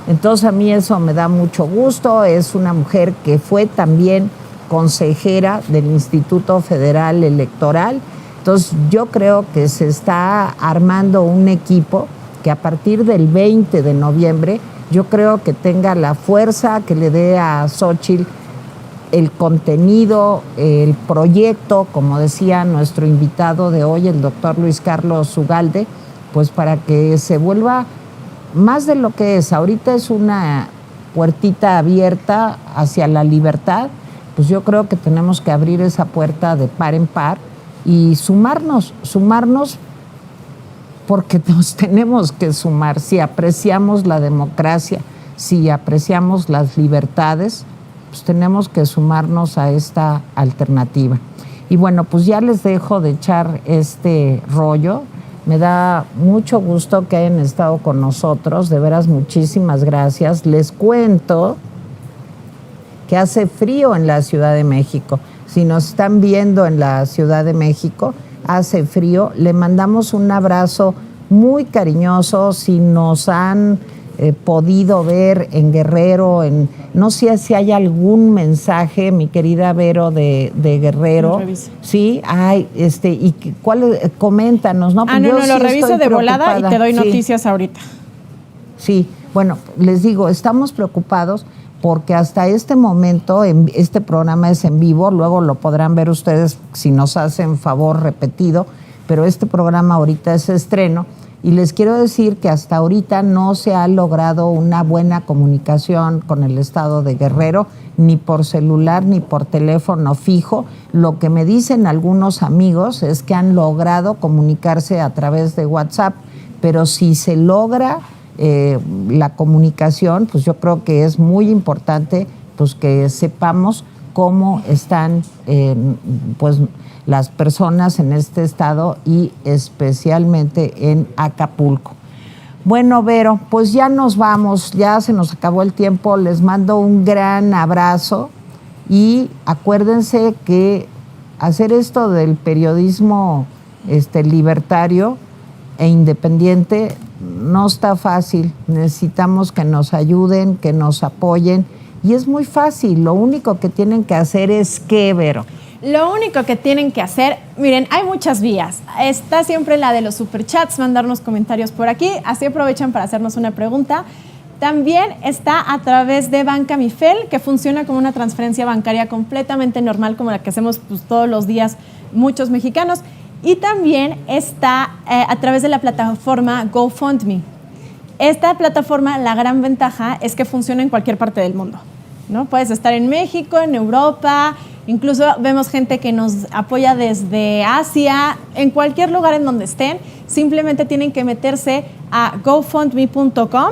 Entonces a mí eso me da mucho gusto, es una mujer que fue también consejera del Instituto Federal Electoral, entonces yo creo que se está armando un equipo que a partir del 20 de noviembre yo creo que tenga la fuerza que le dé a Xóchitl el contenido, el proyecto, como decía nuestro invitado de hoy, el doctor Luis Carlos Ugalde, pues para que se vuelva más de lo que es. Ahorita es una puertita abierta hacia la libertad, pues yo creo que tenemos que abrir esa puerta de par en par y sumarnos porque nos tenemos que sumar. Si apreciamos la democracia, si apreciamos las libertades, pues tenemos que sumarnos a esta alternativa. Y bueno, pues ya les dejo de echar este rollo. Me da mucho gusto que hayan estado con nosotros, de veras muchísimas gracias. Les cuento que hace frío en la Ciudad de México. Si nos están viendo en la Ciudad de México, hace frío. Le mandamos un abrazo muy cariñoso. Si nos han podido ver en Guerrero, no sé si hay algún mensaje, mi querida Vero de Guerrero. Sí, hay, y cuál, coméntanos, ¿no? No, lo reviso de volada y te doy noticias ahorita. Sí, bueno, les digo, estamos preocupados porque hasta este momento, este programa es en vivo, luego lo podrán ver ustedes si nos hacen favor repetido, pero este programa ahorita es estreno. Y les quiero decir que hasta ahorita no se ha logrado una buena comunicación con el estado de Guerrero, ni por celular ni por teléfono fijo. Lo que me dicen algunos amigos es que han logrado comunicarse a través de WhatsApp, pero si se logra la comunicación, pues yo creo que es muy importante pues que sepamos cómo están pues las personas en este estado y especialmente en Acapulco. Bueno, Vero, pues ya nos vamos, ya se nos acabó el tiempo, les mando un gran abrazo y acuérdense que hacer esto del periodismo libertario e independiente no está fácil, necesitamos que nos ayuden, que nos apoyen y es muy fácil, lo único que tienen que hacer es ¿qué, Vero? Lo único que tienen que hacer, miren, hay muchas vías. Está siempre la de los superchats, mandarnos comentarios por aquí, así aprovechan para hacernos una pregunta. También está a través de Banca Mifel, que funciona como una transferencia bancaria completamente normal, como la que hacemos pues, todos los días muchos mexicanos. Y también está a través de la plataforma GoFundMe. Esta plataforma, la gran ventaja es que funciona en cualquier parte del mundo, ¿no? Puedes estar en México, en Europa, incluso vemos gente que nos apoya desde Asia, en cualquier lugar en donde estén. Simplemente tienen que meterse a gofundme.com,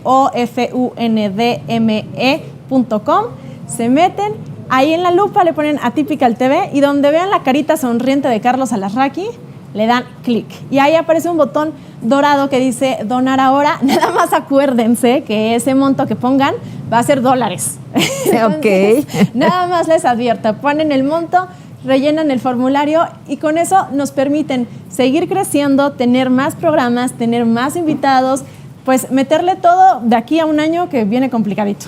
gofundme.com, se meten, ahí en la lupa le ponen Atypical TV y donde vean la carita sonriente de Carlos Alarraqui, le dan clic y ahí aparece un botón dorado que dice donar ahora. Nada más acuérdense que ese monto que pongan va a ser dólares. Entonces, nada más les advierto, ponen el monto, rellenan el formulario y con eso nos permiten seguir creciendo, tener más programas, tener más invitados, pues meterle todo de aquí a un año que viene complicadito.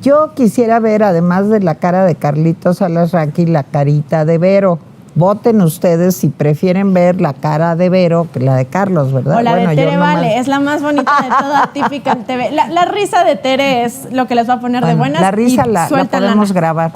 Yo quisiera ver, además de la cara de Carlitos Alarraqui, la carita de Vero. Voten ustedes si prefieren ver la cara de Vero que la de Carlos, ¿verdad? O la de Tere Vale, es la más bonita de toda Typical TV. La risa de Tere es lo que les va a poner de buenas. La risa la podemos grabar.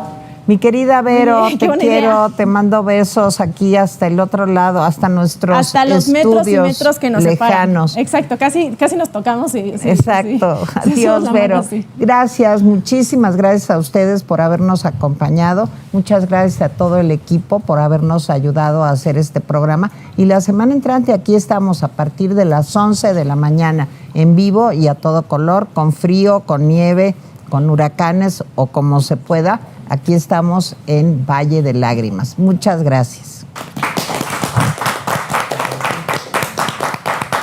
Mi querida Vero, te quiero, te mando besos aquí hasta el otro lado, hasta nuestros hasta los metros y metros que nos lejanos. Separan. Exacto, casi nos tocamos. Sí, exacto. Sí. Adiós, Vero. Sí. Gracias, muchísimas gracias a ustedes por habernos acompañado. Muchas gracias a todo el equipo por habernos ayudado a hacer este programa. Y la semana entrante aquí estamos a partir de las 11 de la mañana en vivo y a todo color, con frío, con nieve, con huracanes o como se pueda. Aquí estamos en Valle de Lágrimas. Muchas gracias.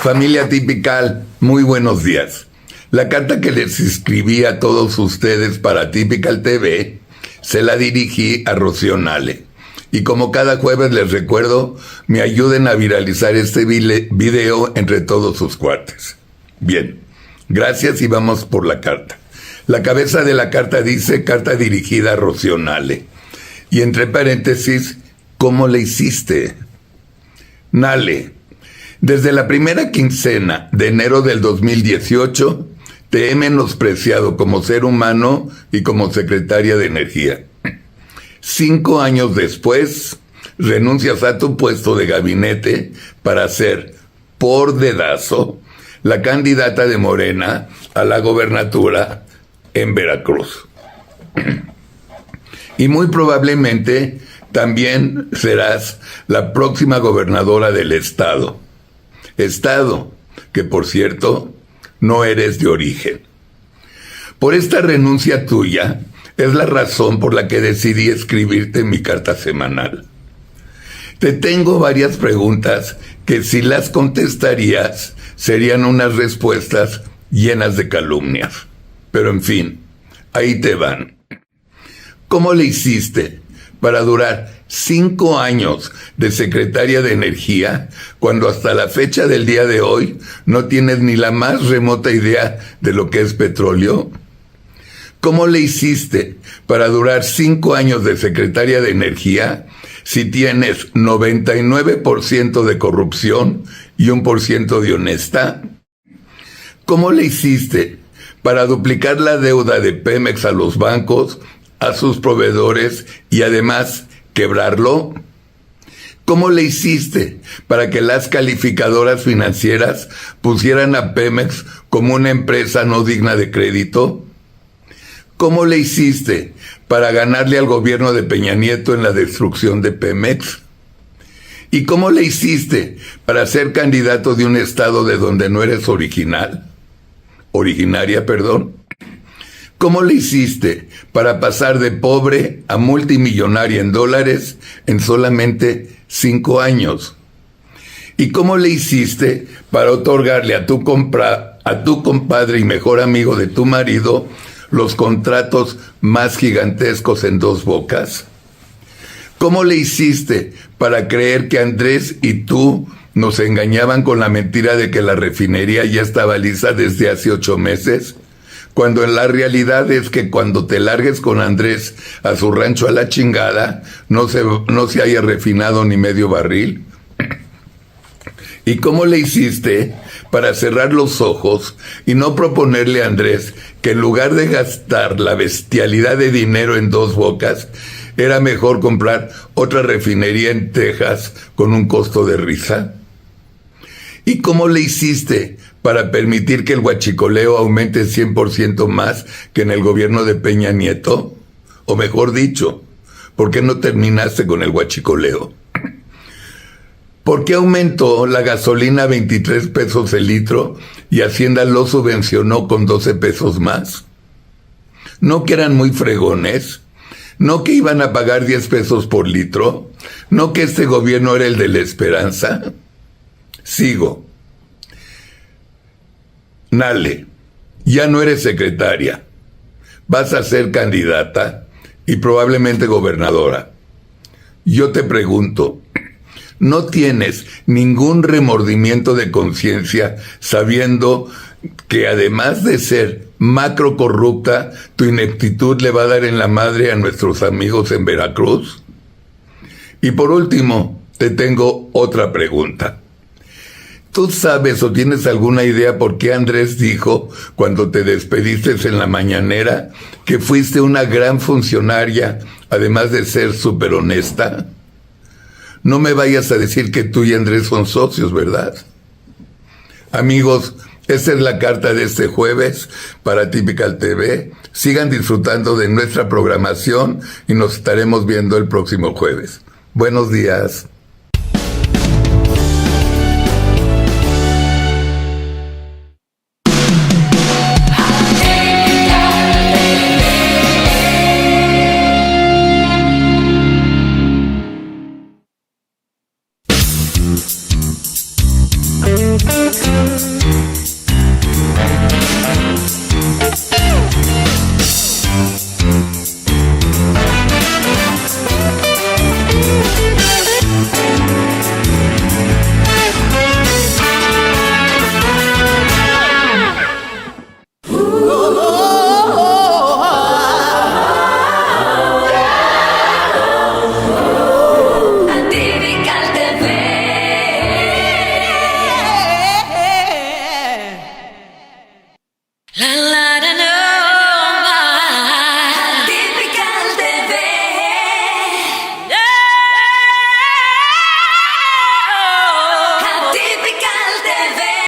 Familia Typical, muy buenos días. La carta que les escribí a todos ustedes para Typical TV se la dirigí a Rocío Nale. Y como cada jueves les recuerdo, me ayuden a viralizar este video entre todos sus cuates. Bien, gracias y vamos por la carta. La cabeza de la carta dice, carta dirigida a Rocío Nale. Y entre paréntesis, ¿cómo le hiciste? Nale, Desde la primera quincena de enero del 2018, te he menospreciado como ser humano y como secretaria de Energía. 5 años después, renuncias a tu puesto de gabinete para ser, por dedazo, la candidata de Morena a la gobernatura en Veracruz. Y muy probablemente también serás la próxima gobernadora del estado. Estado que, por cierto, no eres de origen. Por esta renuncia tuya es la razón por la que decidí escribirte mi carta semanal. Te tengo varias preguntas que si las contestarías serían unas respuestas llenas de calumnias. Pero en fin, ahí te van. ¿Cómo le hiciste para durar 5 años de secretaria de Energía cuando hasta la fecha del día de hoy no tienes ni la más remota idea de lo que es petróleo? ¿Cómo le hiciste para durar 5 años de secretaria de Energía si tienes 99% de corrupción y 1% de honesta? ¿Cómo le hiciste para duplicar la deuda de Pemex a los bancos, a sus proveedores y además quebrarlo? ¿Cómo le hiciste para que las calificadoras financieras pusieran a Pemex como una empresa no digna de crédito? ¿Cómo le hiciste para ganarle al gobierno de Peña Nieto en la destrucción de Pemex? ¿Y cómo le hiciste para ser candidato de un estado de donde no eres originaria? ¿Cómo le hiciste para pasar de pobre a multimillonaria en dólares en solamente 5 años? ¿Y cómo le hiciste para otorgarle a tu compadre y mejor amigo de tu marido los contratos más gigantescos en Dos Bocas? ¿Cómo le hiciste para creer que Andrés y tú nos engañaban con la mentira de que la refinería ya estaba lista desde hace 8 meses? Cuando en la realidad es que cuando te largues con Andrés a su rancho a la chingada, no se haya refinado ni medio barril. ¿Y cómo le hiciste para cerrar los ojos y no proponerle a Andrés que en lugar de gastar la bestialidad de dinero en Dos Bocas, era mejor comprar otra refinería en Texas con un costo de risa? ¿Y cómo le hiciste para permitir que el huachicoleo aumente 100% más que en el gobierno de Peña Nieto? O mejor dicho, ¿por qué no terminaste con el huachicoleo? ¿Por qué aumentó la gasolina a 23 pesos el litro y Hacienda lo subvencionó con 12 pesos más? ¿No que eran muy fregones? ¿No que iban a pagar 10 pesos por litro? ¿No que este gobierno era el de la esperanza? Sigo. Nale, ya no eres secretaria. Vas a ser candidata y probablemente gobernadora. Yo te pregunto, ¿no tienes ningún remordimiento de conciencia sabiendo que además de ser macro corrupta, tu ineptitud le va a dar en la madre a nuestros amigos en Veracruz? Y por último, te tengo otra pregunta. ¿Tú sabes o tienes alguna idea por qué Andrés dijo cuando te despediste en la mañanera que fuiste una gran funcionaria, además de ser súper honesta? No me vayas a decir que tú y Andrés son socios, ¿verdad? Amigos, esta es la carta de este jueves para Typical TV. Sigan disfrutando de nuestra programación y nos estaremos viendo el próximo jueves. Buenos días.